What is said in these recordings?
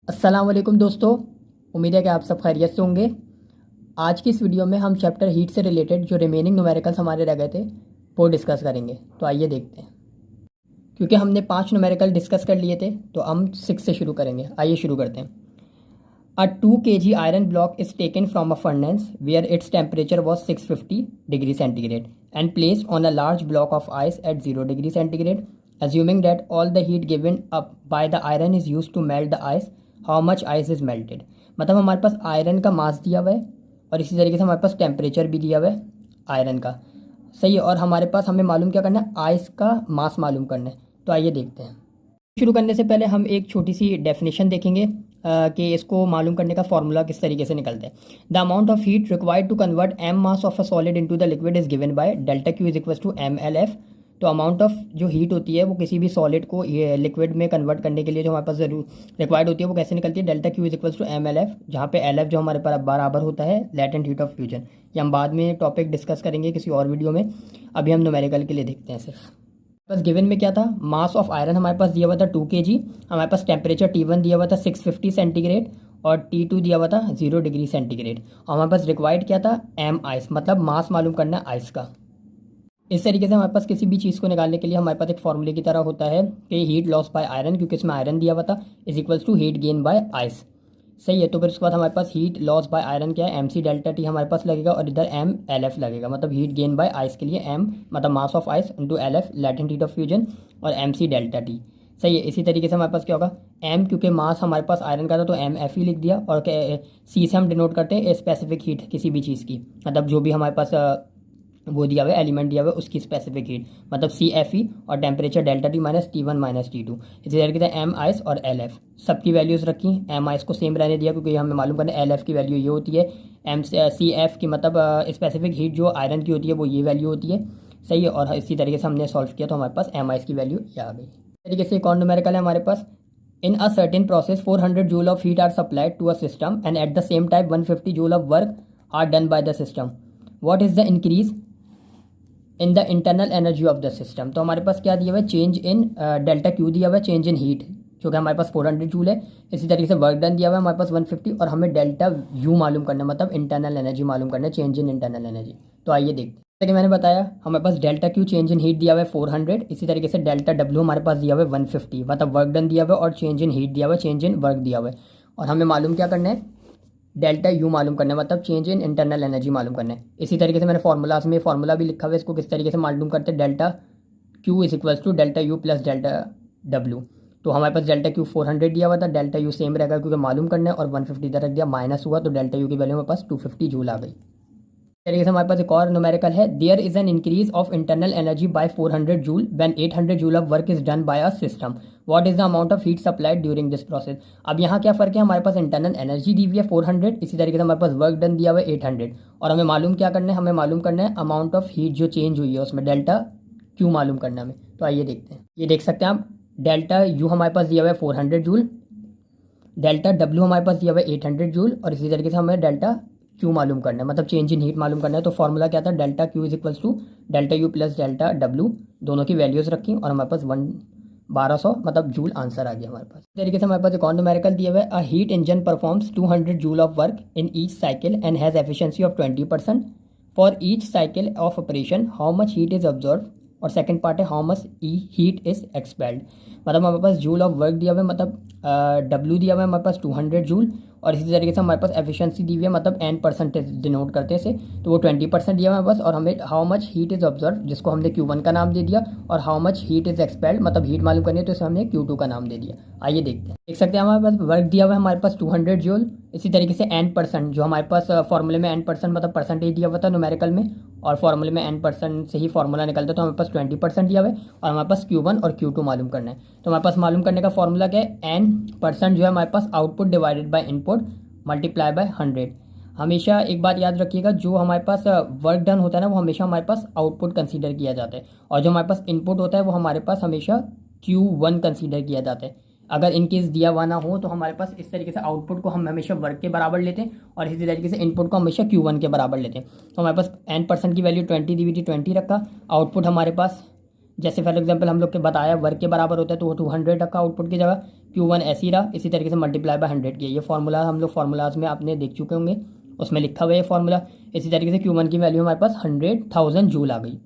अस्सलाम वालेकुम दोस्तों। उम्मीद है कि आप सब खैरियत से होंगे। आज की इस वीडियो में हम चैप्टर हीट से रिलेटेड जो रिमेनिंग न्यूमेरिकल्स हमारे रह गए थे वो डिस्कस करेंगे। तो आइए देखते हैं। क्योंकि हमने 5 न्यूमेरिकल डिस्कस कर लिए थे तो हम 6 से शुरू करेंगे। आइए शुरू करते हैं। A 2 kg iron block is taken from a furnace where its temperature was 650 degree centigrade and placed on a large block of ice at 0 degree centigrade. Assuming that all the heat given up by the iron is used to melt the ice, how much ice is melted? मतलब हमारे पास iron का मास दिया हुआ है और इसी तरीके से हमारे पास टेम्परेचर भी दिया हुआ है आयरन का। सही है। और हमारे पास हमें मालूम क्या करना है, आइस का मास मालूम करना है। तो आइए देखते हैं। शुरू करने से पहले हम एक छोटी सी डेफिनेशन देखेंगे कि इसको मालूम करने का फॉर्मूला किस तरीके से निकलता है। The amount of heat required to convert M mass of a solid into the liquid is given by delta Q is equal to M L F. तो अमाउंट ऑफ जो हीट होती है वो किसी भी सॉलिड को लिक्विड में convert करने के लिए जो हमारे पास जरूर रिक्वायर्ड होती है वो कैसे निकलती है, delta Q is equal to M L F, जहाँ पे एल एफ जो हमारे पास बराबर होता है लेटेंट हीट ऑफ फ्यूजन। ये हम बाद में टॉपिक डिस्कस करेंगे किसी और वीडियो में। अभी हम न्यूमेरिकल के लिए देखते हैं सिर्फ। बस गिवन में क्या था, मास ऑफ आयरन हमारे पास दिया हुआ था 2 kg, हमारे पास टेम्परेचर T1 दिया हुआ था 650 सेंटीग्रेड और T2 दिया हुआ था 0 डिग्री सेंटीग्रेड। और हमारे पास रिक्वायर्ड क्या था, एम आइस, मतलब मास मालूम करना है आइस का। इस तरीके से हमारे पास किसी भी चीज़ को निकालने के लिए हमारे पास एक फॉर्मूले की तरह होता है कि हीट लॉस बाय आयरन, क्योंकि इसमें आयरन दिया हुआ था, is equals to heat gain by ice. सही है। तो फिर उसके बाद हमारे पास हीट लॉस बाय आयरन क्या है, एम सी डेल्टा टी हमारे पास लगेगा और इधर एम एल एफ लगेगा। मतलब हीट गेन बाय आइस के लिए एम मतलब mass of ice into L F latent heat of fusion और एम सी डेल्टा टी। सही है। इसी तरीके से हमारे पास क्या होगा, एम क्योंकि मास हमारे पास आयरन का था तो एम एफ ही लिख दिया और सी से हम डिनोट करते हैं स्पेसिफिक हीट किसी भी चीज़ की, मतलब जो भी हमारे पास वो दिया हुआ है एलिमेंट दिया हुआ है उसकी स्पेसिफिक हीट, मतलब सी एफ ई और temperature delta T minus T1 minus T2। इसी तरीके से एम आइस और एल एफ सबकी वैल्यूज़ रखी। एम आइस को सेम रहने दिया क्योंकि हमें मालूम करना है एल एफ की वैल्यू ये होती है, एम सी एफ की मतलब स्पेसिफिक हीट जो आयरन की होती है वो ये वैल्यू होती है। सही है। और इसी तरीके से हमने सॉल्व किया तो हमारे पास एम आइस की वैल्यू ये आ गई। इस तरीके से एक और न्यूमेरिकल है हमारे पास। In a certain process, 400 joule of heat are supplied to a system, and at the same time, 150 joule of work are done by the system. What is the increase in the internal energy of the system? तो हमारे पास क्या दिया हुआ है, change in delta Q दिया हुआ है, change in heat जो कि हमारे पास 400 जूल है। इसी तरीके से वर्क डन दिया हुआ है हमारे पास 150 और हमें डेल्टा यू मालूम करना है, मतलब इंटरनल एनर्जी मालूम करना है, चेंज इन इंटरनल एनर्जी। तो आइए देखते हैं। जैसे कि मैंने बताया हमारे पास delta Q change in heat दिया हुआ है 400, इसी तरीके से डेल्टा डब्ल्यू हमारे पास दिया हुआ है 150, मतलब वर्क डन दिया हुआ है और चेंज इन हीट दिया हुआ है, चेंज इन वर्क दिया हुआ है। और हमें मालूम क्या करना है, डेल्टा यू मालूम करना है, मतलब चेंज इन इंटरनल एनर्जी मालूम करना है। इसी तरीके से मैंने फॉर्मूलाज में फॉर्मूला भी लिखा हुआ है, इसको किस तरीके से मालूम करते हैं, delta Q is equals to delta U plus delta W. तो हमारे पास डेल्टा क्यू 400 दिया हुआ था, डेल्टा यू सेम रहेगा क्योंकि मालूम करना है और 150 इधर रख दिया, माइनस हुआ तो डेल्टा यू की वैल्यू हमारे पास 250 जूल आ गई। तरीके से हमारे पास एक और न्यूमेरिकल है, there is an increase of internal energy by 400 joule when 800 joule of work is done by a system, what is the amount of heat supplied during this process? अब यहाँ क्या फर्क है, हमारे पास इंटरनल एनर्जी दी हुई है 400, इसी तरीके से हमारे पास वर्क डन दिया हुआ है 800 और हमें मालूम क्या करना है, हमें मालूम करना है अमाउंट ऑफ हीट जो चेंज हुई है उसमें डेल्टा क्यू मालूम करना है हमें। तो आइए देखते हैं। ये देख सकते हैं आप, डेल्टा यू हमारे पास दिया हुआ है 400 जूल, डेल्टा डब्ल्यू हमारे पास दिया हुआ है 800 जूल और इसी तरीके से हमें डेल्टा क्यू मालूम करना है, मतलब चेंज इन हीट मालूम करना है। तो फॉर्मूला क्या था, delta Q is equals to delta U plus delta W, दोनों की वैल्यूज़ रखी और हमारे पास 1200 मतलब जूल आंसर आ गया हमारे पास। इस तरीके से हमारे पास एक और न्यूमेरिकल दिया हुआ है, a heat engine performs 200 joule of work in each cycle and has efficiency of 20%। For each cycle of operation how much heat is observe, और सेकंड पार्ट है how much heat is expelled. मतलब हमारे पास joule of work दिया हुआ है, मतलब W दिया हुआ है हमारे पास 200 जूल और इसी तरीके से हमारे पास एफिशिएंसी दी हुई है, मतलब एन परसेंटेज डिनोट करते हैं इसे, तो वो 20% दिया हुआ है बस। और हमें how much heat is observe जिसको हमने Q1 का नाम दे दिया और how much heat is expelled मतलब हीट मालूम करनी है तो इसे हमने Q2 का नाम दे दिया। आइए देखते हैं। देख सकते हैं हमारे पास वर्क दिया हुआ है हमारे पास 200 जूल, इसी तरीके से एन परसेंट जो हमारे पास फॉर्मूले में एन परसेंट मतलब परसेंटेज दिया हुआ था न्यूमेरिकल में, और फॉर्मूले में एन परसेंट से ही फॉर्मूला निकलता है तो हमारे पास 20% दिया हुआ है और हमारे पास Q1 और Q2 मालूम करना है। तो हमारे पास मालूम करने का फॉर्मूला क्या है, एन परसेंट जो है हमारे पास output divided by input multiply by 100। हमेशा एक बात याद रखिएगा, जो हमारे पास वर्क डन होता है ना वो हमेशा हमारे पास आउटपुट कंसीडर किया जाता है और जो हमारे पास इनपुट होता है वो हमारे पास हमेशा Q1 कंसीडर किया जाता है। अगर इनकेस दिया हुआ ना हो तो हमारे पास इस तरीके से आउटपुट को हम हमेशा वर्क के बराबर लेते हैं और इसी तरीके से इनपुट को हमेशा Q1 के बराबर लेते हैं। तो हमारे पास n% की वैल्यू 20 दी हुई थी, 20 रखा, आउटपुट हमारे पास जैसे फॉर एग्जांपल हम लोग के बताया वर्क के बराबर होता है तो वो 200 रखा आउटपुट की जगह, Q1 ऐसे ही रहा, इसी तरीके से मल्टीप्लाई बाय 100 किया। ये फार्मूला हम लोग फार्मूलाज में आपने देख चुके होंगे, उसमें लिखा हुआ है ये फार्मूला। इसी तरीके से Q1 की वैल्यू हमारे पास 100,000 जूल आ गई।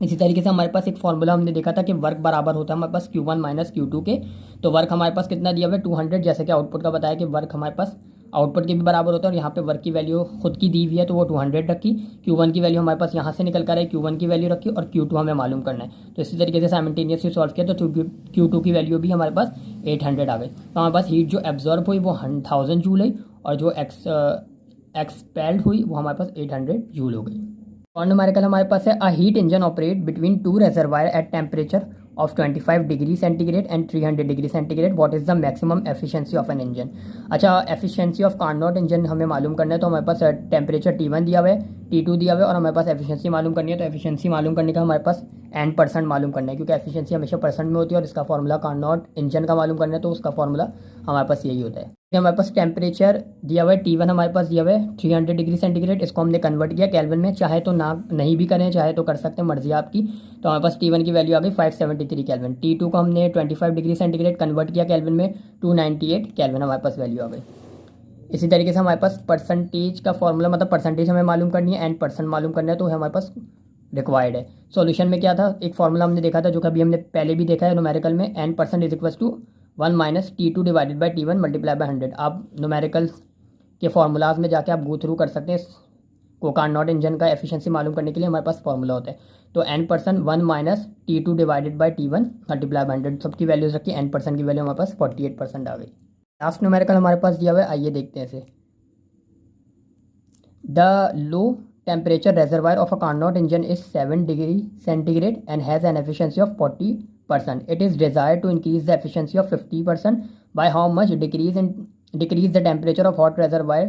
इसी तरीके से हमारे पास एक फार्मूला हमने देखा था कि वर्क बराबर होता है हमारे पास Q1 माइनस Q2 के। तो वर्क हमारे पास कितना दिया हुआ है 200, जैसे कि आउटपुट का बताया कि वर्क हमारे पास आउटपुट के भी बराबर होता है, और यहाँ पे वर्क की वैल्यू खुद की दी हुई है तो वो 200 रखी। Q1 की वैल्यू हमारे पास यहाँ से निकल कर आई, Q1 की वैल्यू रखी, और Q2 हमें मालूम करना है। तो इसी तरीके से साइमल्टेनियसली सॉल्व किया तो Q2 की वैल्यू भी हमारे पास 800 आ गई। तो हमारे पास हीट जो एब्जॉर्ब हुई वो 1000 जूल है, और जो एक्सपेल्ड हुई वो हमारे पास 800 जूल हो गई। और न्यूमेरिकल हमारे पास है, a heat engine operate between two reservoir at temperature of 25 degree centigrade and 300 degree centigrade, what is the maximum efficiency of an engine. अच्छा, एफिशिएंसी ऑफ कार्नोट इंजन हमें मालूम करना है, तो हमारे पास टेम्परेचर T1 दिया हुआ है, T2 दिया हुआ है, और हमारे पास एफिशिएंसी मालूम करनी है। तो एफिशिएंसी मालूम करने का हमारे पास N% मालूम करना है, क्योंकि एफिशिएंसी हमेशा परसेंट में होती है, और इसका फॉर्मूला कार्नोट इंजन का मालूम करना है तो उसका फॉर्मूला हमारे पास यही होता है। हमारे पास टेम्परेचर दिया हुआ है T1 हमारे पास दिया हुआ है 300 डिग्री सेंटीग्रेड, इसको हमने कन्वर्ट किया केल्विन में, चाहे तो ना नहीं भी करें, चाहे तो कर सकते हैं, मर्जी आपकी। तो हमारे पास T1 की वैल्यू आ गई 573 केल्विन। T2 को हमने 25 डिग्री सेंटीग्रेड कन्वर्ट किया केल्विन में, 298 केल्विन हमारे पास वैल्यू आ गई। इसी तरीके से हमारे पास परसेंटेज का फॉर्मूला, मतलब परसेंटेज हमें मालूम करनी है, N% मालूम करना है, तो हमारे पास रिक्वायर्ड है। सॉल्यूशन में क्या था, एक फॉर्मूला हमने देखा था जो कभी हमने पहले भी देखा है न्यूमेरिकल में, N% is equal to 1 minus T2 divided by T1 multiply by 100। आप न्यूमेरिकल्स के फॉर्मूलाज में जाके आप गो थ्रू कर सकते हैं। को कार्नोट इंजन का एफिशिएंसी मालूम करने के लिए हमारे पास फॉर्मूला होता है। तो N% 1 minus T2 divided by T1 multiply by 100, सबकी वैल्यूज रखी, N% की वैल्यू हमारे पास 48% आ गई। लास्ट न्यूमेरिकल हमारे पास दिया हुआ है, आइए देखते हैं इसे। The low temperature reservoir of a Carnot engine is 7 degree centigrade and has an efficiency of 40%. It is desired to increase the efficiency of 50%. By how much decrease the temperature of hot reservoir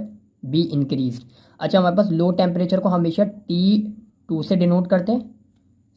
be increased. अच्छा, हमारे पास low temperature को हमेशा T2 से denote करते हैं,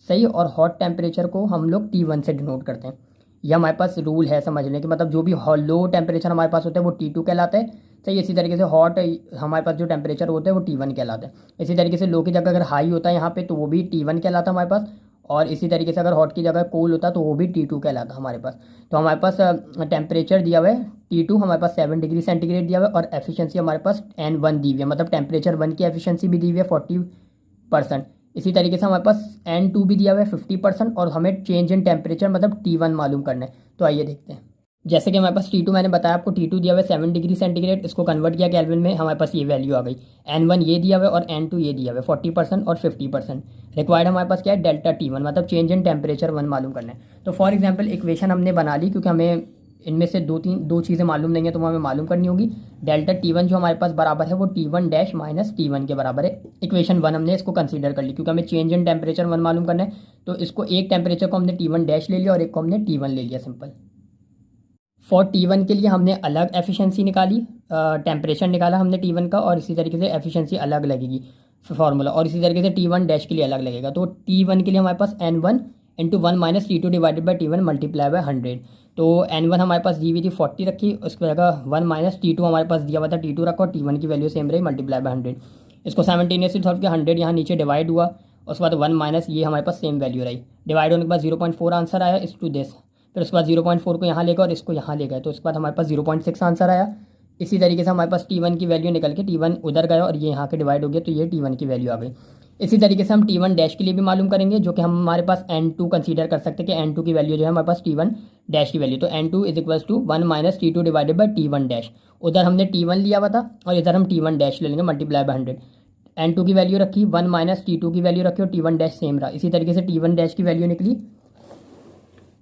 सही, और hot temperature को हम लोग T1 से डिनोट करते हैं। यह हमारे पास रूल है समझने की, मतलब जो भी लो टेम्परेचर हमारे पास होता है वो T2 कहलाता है, सही। इसी तरीके से हॉट हमारे पास जो टेम्परेचर होता है वो T1 कहलाता है। इसी तरीके से लो की जगह अगर हाई होता है यहाँ पे तो वो भी T1 कहलाता है हमारे पास, और इसी तरीके से अगर हॉट की जगह कोल होता है तो वो भी T2 कहलाता है हमारे पास। तो हमारे पास टेम्परेचर दिया हुआ है T2 हमारे पास 7 डिग्री सेंटीग्रेड दिया हुआ है, और एफिशिएंसी हमारे पास N1 दी हुई है, मतलब टेम्परेचर 1 की एफिशिएंसी भी दी हुई है 40%। इसी तरीके से हमारे पास N2 भी दिया हुआ है 50%, और हमें चेंज इन टेम्परेचर मतलब T1 मालूम करना है। तो आइए देखते हैं। जैसे कि हमारे पास T2 मैंने बताया आपको, T2 दिया हुआ है 7 डिग्री सेंटीग्रेड, इसको कन्वर्ट किया केल्विन में, हमारे पास ये वैल्यू आ गई। N1 ये दिया हुआ है और N2 ये दिया हुआ है 40% और 50%। रिक्वायर्ड हमारे पास क्या है, डेल्टा T1 मतलब चेंज इन टेम्परेचर 1 मालूम करना है। तो फॉर एग्जाम्पल इक्वेशन हमने बना ली, क्योंकि हमें इनमें से दो चीज़ें मालूम नहीं है तो हमें मालूम करनी होगी। डेल्टा T1 जो हमारे पास बराबर है वो T1 डैश माइनस T1 के बराबर है। इक्वेशन 1 हमने इसको कंसीडर कर ली, क्योंकि हमें चेंज इन टेम्परेचर 1 मालूम करना है। तो इसको एक टेम्परेचर को हमने T1 डैश ले लिया और एक को हमने T1 ले लिया, सिंपल। फॉर T1 के लिए हमने अलग एफिशिएंसी निकाली, टेम्परेचर निकाला हमने T1 का, और इसी तरीके से एफिशिएंसी अलग लगेगी फार्मूला, और इसी तरीके से T1 डैश के लिए अलग लगेगा। तो T1 के लिए हमारे पास N1 into 1 minus T2 divided by T1 multiply by 100। तो N1 हमारे पास दी हुई थी 40 रखी, उसकी जगह 1 माइनस T2 हमारे पास दिया हुआ था T2 रखा, और T1 की वैल्यू सेम रही मल्टीप्लाई बाय 100। इसको साइमल्टेनियसली सॉल्व किया, 100 यहाँ नीचे डिवाइड हुआ, उसके बाद 1 माइनस ये हमारे पास सेम वैल्यू रही, डिवाइड होने के बाद 0.4 आंसर आया इस टू दिस। फिर उसके बाद 0.4 को यहाँ लेकर और इसको यहाँ ले गए, तो उसके बाद हमारे पास 0.6 आंसर आया। इसी तरीके से हमारे पास T1 की वैल्यू निकल के T1 उधर गया और ये यहाँ के डिवाइड हो गया, तो ये T1 की वैल्यू आ गई। इसी तरीके से हम T1 डैश के लिए भी मालूम करेंगे, जो कि हम हमारे पास N2 कंसीडर कर सकते हैं कि N2 की वैल्यू जो है हमारे पास T1 डैश की वैल्यू, तो N2 is equals to 1 minus T2 divided by T1 dash. उधर हमने T1 लिया हुआ था और इधर हम T1 डैश ले लेंगे मल्टीप्लाई बाय 100। N2 की वैल्यू रखी, 1 माइनस T2 की वैल्यू रखी और T1 डैश सेम रहा। इसी तरीके से T1 डैश की वैल्यू निकली,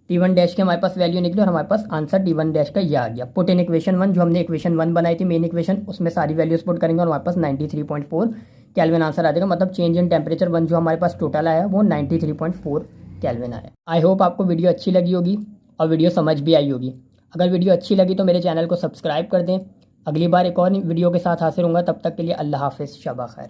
T1 डैश की हमारे पास वैल्यू निकली और हमारे पास आंसर T1 डैश का ये आ गया। पुट इन इक्वेशन 1, जो हमने इक्वेशन 1 बनाई थी मेन इक्वेशन, उसमें सारी वैल्यूज पुट करेंगे और हमारे पास 93.4 केल्विन आंसर आ जाएगा। मतलब चेंज इन टेम्परेचर 1 जो हमारे पास टोटल आया वो 93.4 केल्विन आया। आई होप आपको वीडियो अच्छी लगी होगी और वीडियो समझ भी आई होगी। अगर वीडियो अच्छी लगी तो मेरे चैनल को सब्सक्राइब कर दें। अगली बार एक और वीडियो के साथ हाजिर होऊंगा, तब तक के लिए अल्लाह हाफिज़, शबा खैर।